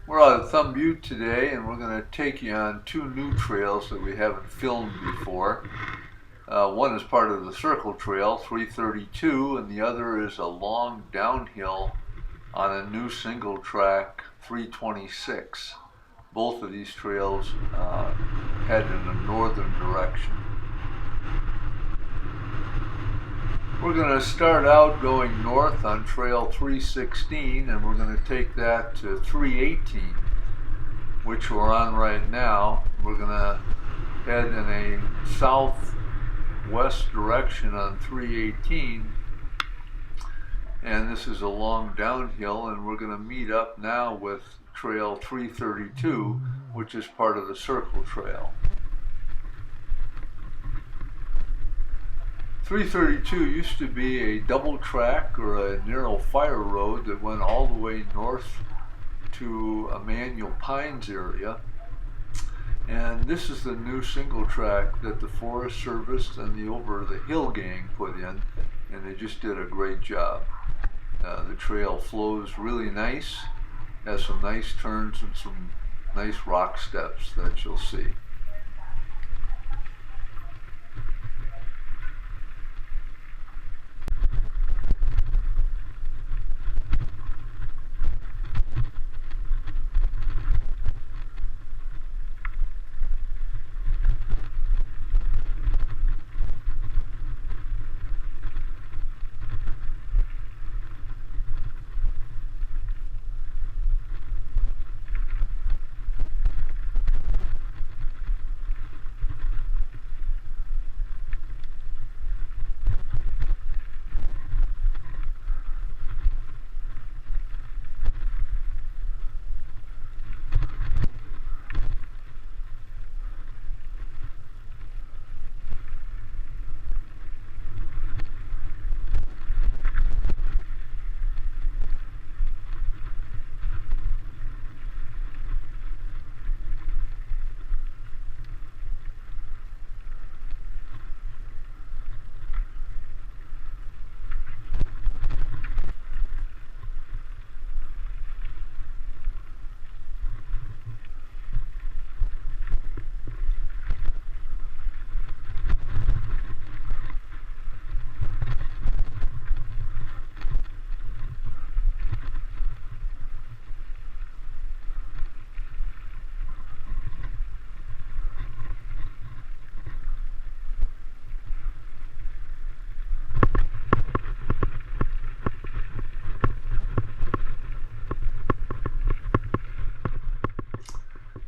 We're out at Thumb Butte today, and we're going to take you on two new trails that we haven't filmed before. One is part of the Circle Trail, 332, and the other is a long downhill on a new single track, 326. Both of these trails head in a northern direction. We're going to start out going north on Trail 316, and we're going to take that to 318, which we're on right now. We're going to head in a southwest direction on 318, and this is a long downhill, and we're going to meet up now with Trail 332, which is part of the Circle Trail. 332 used to be a double track or a narrow fire road that went all the way north to Emmanuel Pines area. And this is the new single track that the Forest Service and the Over the Hill gang put in, and they just did a great job. The trail flows really nice, has some nice turns and some nice rock steps that you'll see.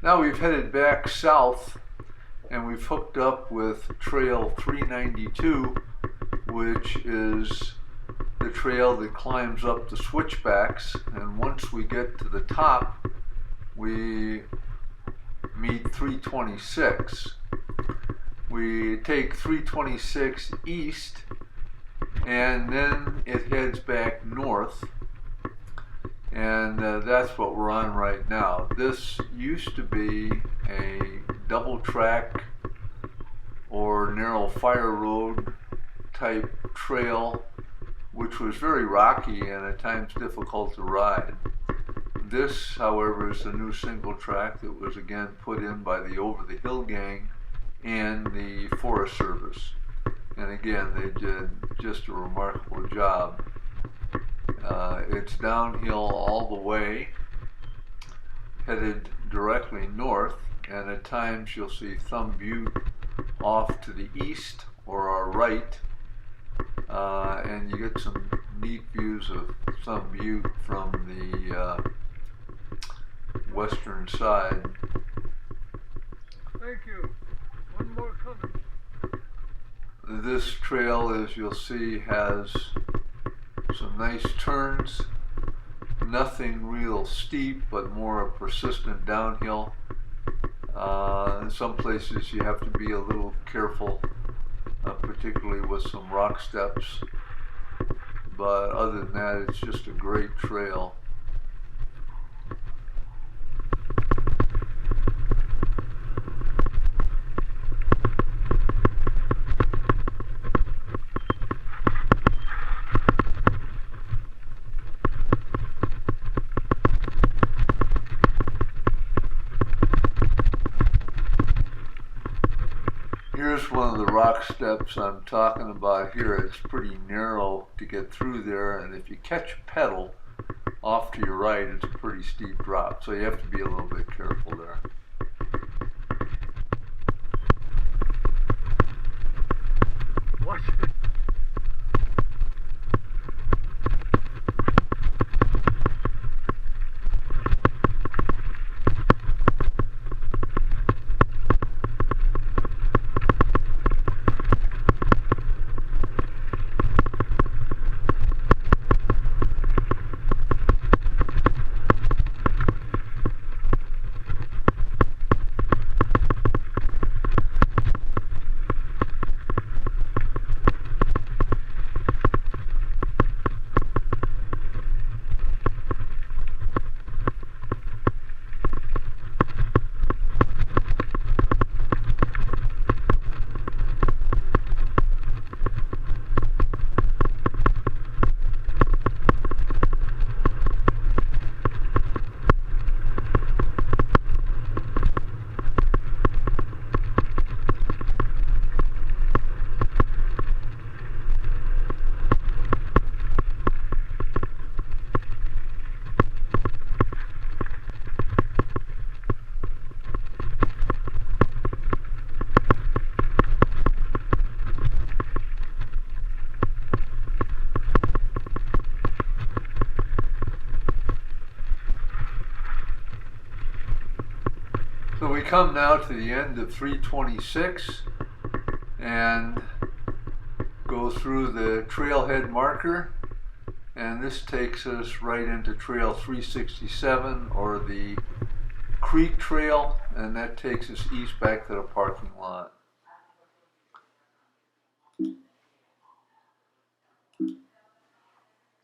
Now we've headed back south, and we've hooked up with Trail 392, which is the trail that climbs up the switchbacks, and once we get to the top, we meet 326. We take 326 east, and then it heads back north. And that's what we're on right now. This used to be a double track or narrow fire road type trail, which was very rocky and at times difficult to ride. This, however, is the new single track that was again put in by the Over the Hill gang and the Forest Service. And again, they did just a remarkable job. It's downhill all the way, headed directly north, and at times you'll see Thumb Butte off to the east or our right, and you get some neat views of Thumb Butte from the western side. Thank you. One more coming. This trail, as you'll see, has some nice turns, nothing real steep, but more a persistent downhill. In some places you have to be a little careful, particularly with some rock steps, but other than that, it's just a great trail. here's one of the rock steps I'm talking about here. It's pretty narrow to get through there, and if you catch a pedal off to your right, it's a pretty steep drop, so you have to be a little bit careful there. Watch. So we come now to the end of 326 and go through the trailhead marker, and this takes us right into trail 367, or the creek trail, and that takes us east back to the parking lot.